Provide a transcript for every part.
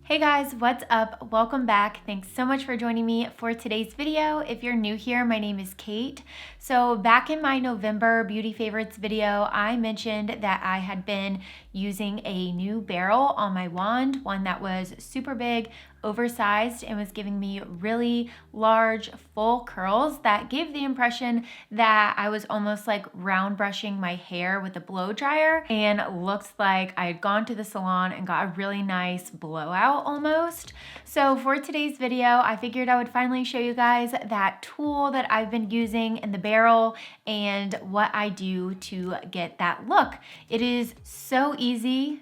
Hey guys, what's up? Welcome back. Thanks so much for joining me for today's video. If you're new here, my name is Kate. So back in my November beauty favorites video, I mentioned that I had been using a new barrel on my wand, one that was super big, oversized, and was giving me really large full curls that gave the impression that I was almost like round brushing my hair with a blow dryer, and looked like I had gone to the salon and got a really nice blowout almost. So for today's video, I figured I would finally show you guys that tool that I've been using in the barrel and what I do to get that look. It is so easy,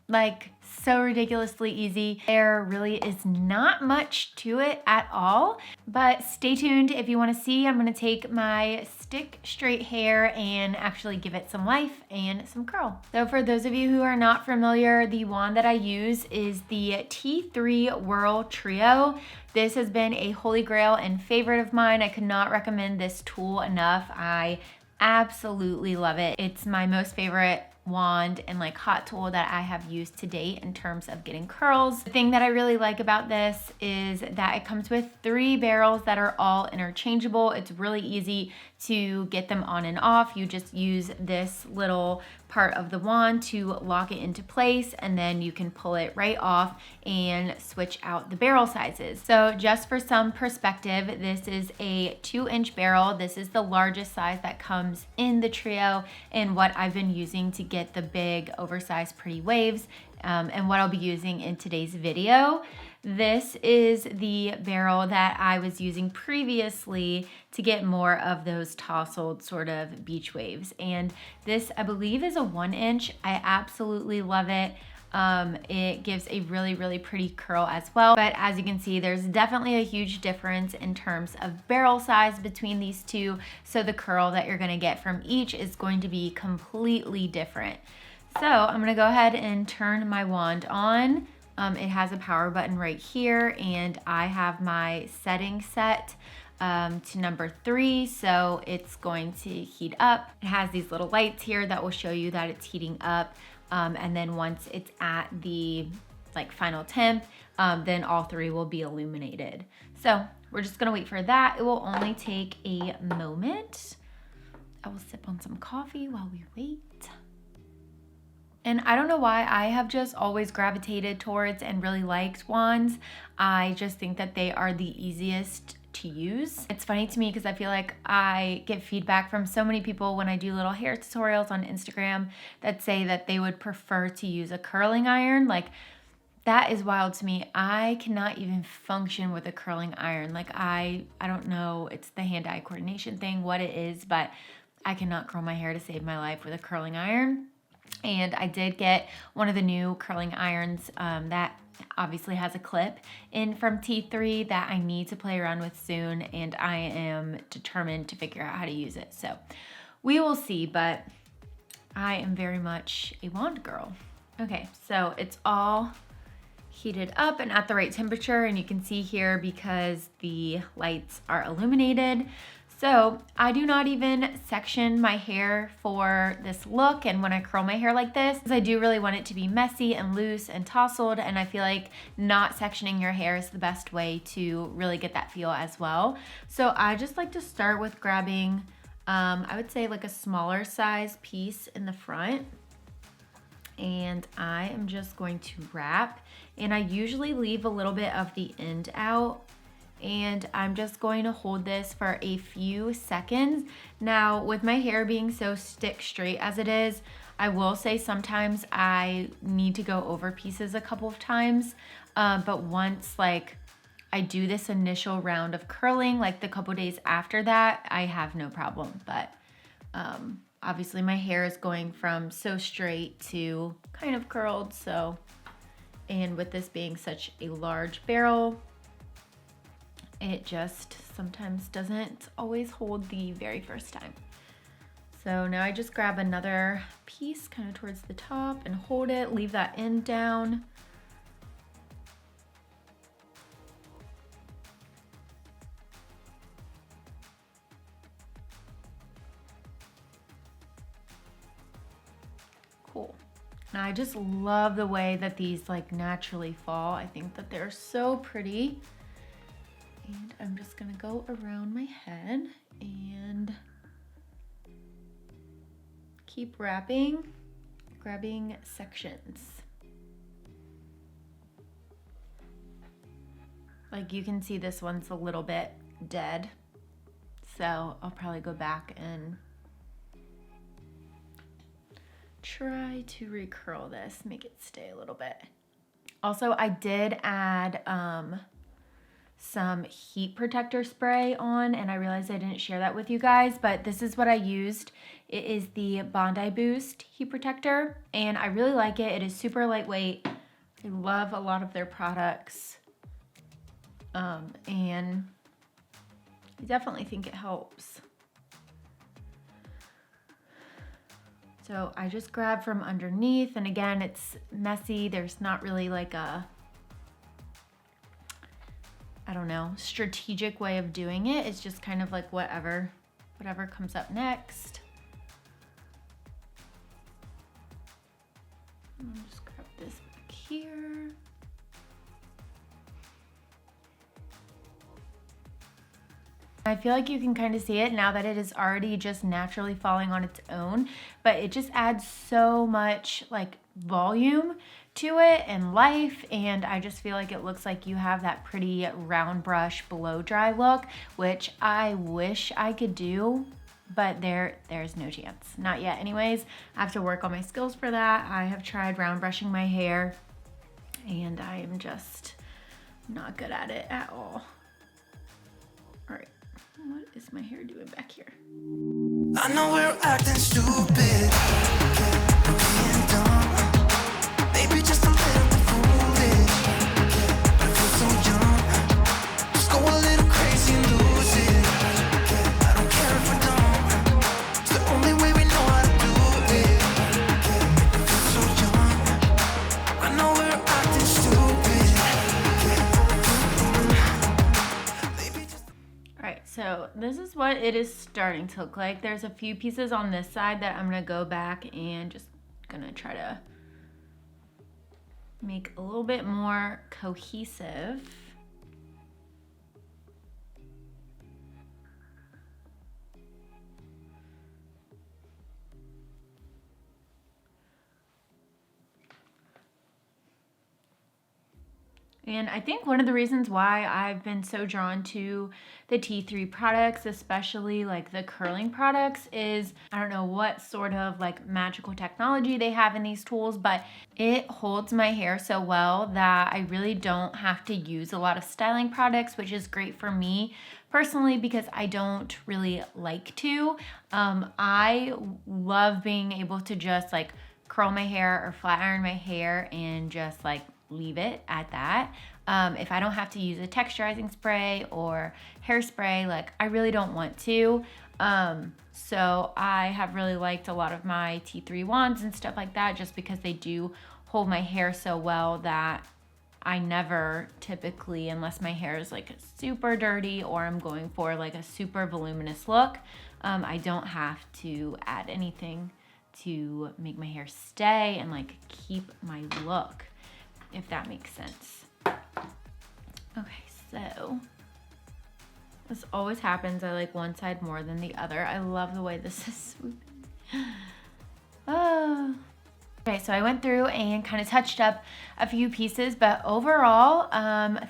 like so ridiculously easy. There really is not much to it at all, but stay tuned if you want to see. I'm going to take my stick straight hair and actually give it some life and some curl. So for those of you who are not familiar, the wand that I use is the T3 Whirl Trio. This has been a holy grail and favorite of mine. I could not recommend this tool enough. I absolutely love it. It's my most favorite wand and like hot tool that I have used to date in terms of getting curls. The thing that I really like about this is that it comes with 3 barrels that are all interchangeable. It's really easy to get them on and off. You just use this little part of the wand to lock it into place, and then you can pull it right off and switch out the barrel sizes. So just for some perspective, this is a 2-inch barrel. This is the largest size that comes in the trio and what I've been using to get the big oversized pretty waves, and what I'll be using in today's video. This is the barrel that I was using previously to get more of those tousled sort of beach waves. And this, I believe, is a 1-inch. I absolutely love it. It gives a really, really pretty curl as well. But as you can see, there's definitely a huge difference in terms of barrel size between these two. So the curl that you're gonna get from each is going to be completely different. So I'm gonna go ahead and turn my wand on. It has a power button right here, and I have my setting set to number 3, so it's going to heat up. It has these little lights here that will show you that it's heating up, and then once it's at the final temp, then all 3 will be illuminated. So we're just gonna wait for that. It will only take a moment. I will sip on some coffee while we wait. And I don't know why, I have just always gravitated towards and really liked wands. I just think that they are the easiest to use. It's funny to me because I feel like I get feedback from so many people when I do little hair tutorials on Instagram that say that they would prefer to use a curling iron. Like, that is wild to me. I cannot even function with a curling iron. Like, I don't know, it's the hand-eye coordination thing, what it is, but I cannot curl my hair to save my life with a curling iron. And I did get one of the new curling irons that obviously has a clip in from T3 that I need to play around with soon, and I am determined to figure out how to use it. So we will see, but I am very much a wand girl. Okay, so it's all heated up and at the right temperature, and you can see here because the lights are illuminated. So I do not even section my hair for this look, and when I curl my hair like this, because I do really want it to be messy and loose and tousled, and I feel like not sectioning your hair is the best way to really get that feel as well. So I just like to start with grabbing, I would say like a smaller size piece in the front, and I am just going to wrap, and I usually leave a little bit of the end out. And I'm just going to hold this for a few seconds. Now, with my hair being so stick straight as it is, I will say sometimes I need to go over pieces a couple of times. But once I do this initial round of curling, like the couple days after that, I have no problem. But obviously my hair is going from so straight to kind of curled. So, and with this being such a large barrel, it just sometimes doesn't always hold the very first time. So now I just grab another piece kind of towards the top and hold it, leave that end down. Cool. And I just love the way that these like naturally fall. I think that they're so pretty. And I'm just gonna go around my head and keep wrapping, grabbing sections. Like you can see this one's a little bit dead. So I'll probably go back and try to recurl this, make it stay a little bit. Also, I did add some heat protector spray on, and I realized I didn't share that with you guys, but this is what I used. It is the Bondi Boost heat protector, and I really like it. It is super lightweight. I love a lot of their products, and I definitely think it helps. So I just grab from underneath, and again, it's messy. There's not really like a, I don't know, strategic way of doing it. It's just kind of like whatever comes up next. I'll just grab this back here. I feel like you can kind of see it now that it is already just naturally falling on its own, but it just adds so much like volume to it and life, and I just feel like it looks like you have that pretty round brush blow dry look, which I wish I could do, but there's no chance. Not yet anyways. I have to work on my skills for that. I have tried round brushing my hair and I am just not good at it at all. All right. What is my hair doing back here? I know we're acting stupid, being dumb, maybe just a little bit foolish, but I feel so young. Just go a little crazy and lose it. I don't care if we're dumb. It's the only way we know how to do it. I feel so young. I know we're acting stupid. So this is what it is starting to look like. There's a few pieces on this side that I'm gonna go back and just gonna try to make a little bit more cohesive. And I think one of the reasons why I've been so drawn to the T3 products, especially like the curling products, is I don't know what sort of like magical technology they have in these tools, but it holds my hair so well that I really don't have to use a lot of styling products, which is great for me personally because I don't really like to. I love being able to just like curl my hair or flat iron my hair and just like leave it at that. If I don't have to use a texturizing spray or hairspray, like I really don't want to. So I have really liked a lot of my T3 wands and stuff like that just because they do hold my hair so well that I never typically, unless my hair is like super dirty or I'm going for like a super voluminous look, I don't have to add anything to make my hair stay and like keep my look, if that makes sense. Okay, so this always happens. I like one side more than the other. I love the way this is swooping. Oh. Okay, so I went through and kind of touched up a few pieces, but overall,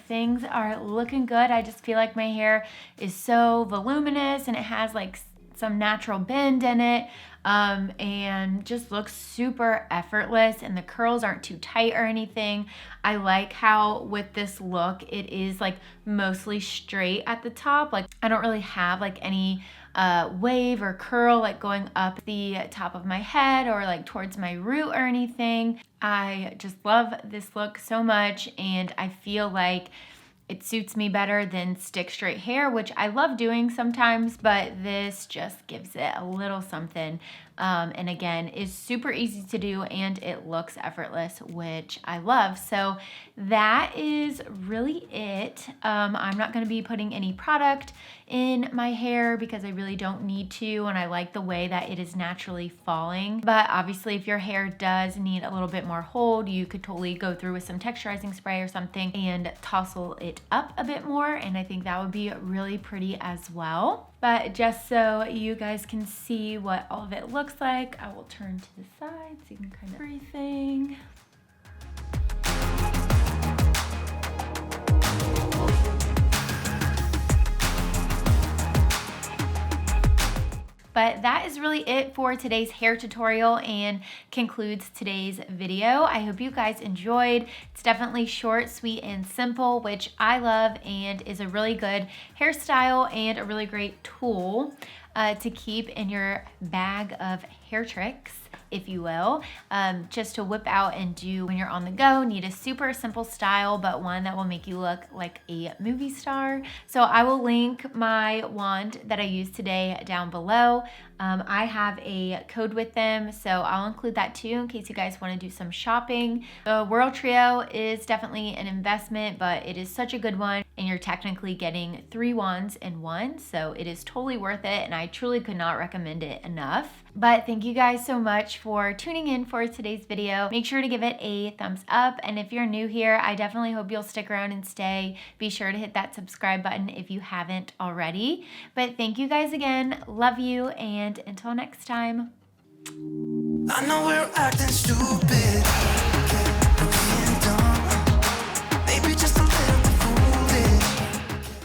things are looking good. I just feel like my hair is so voluminous and it has like some natural bend in it. And just looks super effortless and the curls aren't too tight or anything. I like how with this look, it is like mostly straight at the top. Like I don't really have like any wave or curl like going up the top of my head or like towards my root or anything. I just love this look so much and I feel like it suits me better than stick straight hair, which I love doing sometimes, but this just gives it a little something. And again, is super easy to do and it looks effortless, which I love. So that is really it. I'm not going to be putting any product in my hair because I really don't need to, and I like the way that it is naturally falling. But obviously if your hair does need a little bit more hold, you could totally go through with some texturizing spray or something and tousle it up a bit more, and I think that would be really pretty as well. But just so you guys can see what all of it looks like, I will turn to the side so you can kind of everything. But that is really it for today's hair tutorial and concludes today's video. I hope you guys enjoyed. It's definitely short, sweet, and simple, which I love and is a really good hairstyle and a really great tool to keep in your bag of hair tricks, if you will, just to whip out and do when you're on the go. Need a super simple style, but one that will make you look like a movie star. So I will link my wand that I used today down below. I have a code with them, so I'll include that too in case you guys want to do some shopping. The Whirl Trio is definitely an investment, but it is such a good one, and you're technically getting 3 wands in one, so it is totally worth it, and I truly could not recommend it enough. But thank you guys so much for tuning in for today's video. Make sure to give it a thumbs up, and if you're new here, I definitely hope you'll stick around and stay. Be sure to hit that subscribe button if you haven't already. But thank you guys again. Love you, and until next time. I know we're acting stupid.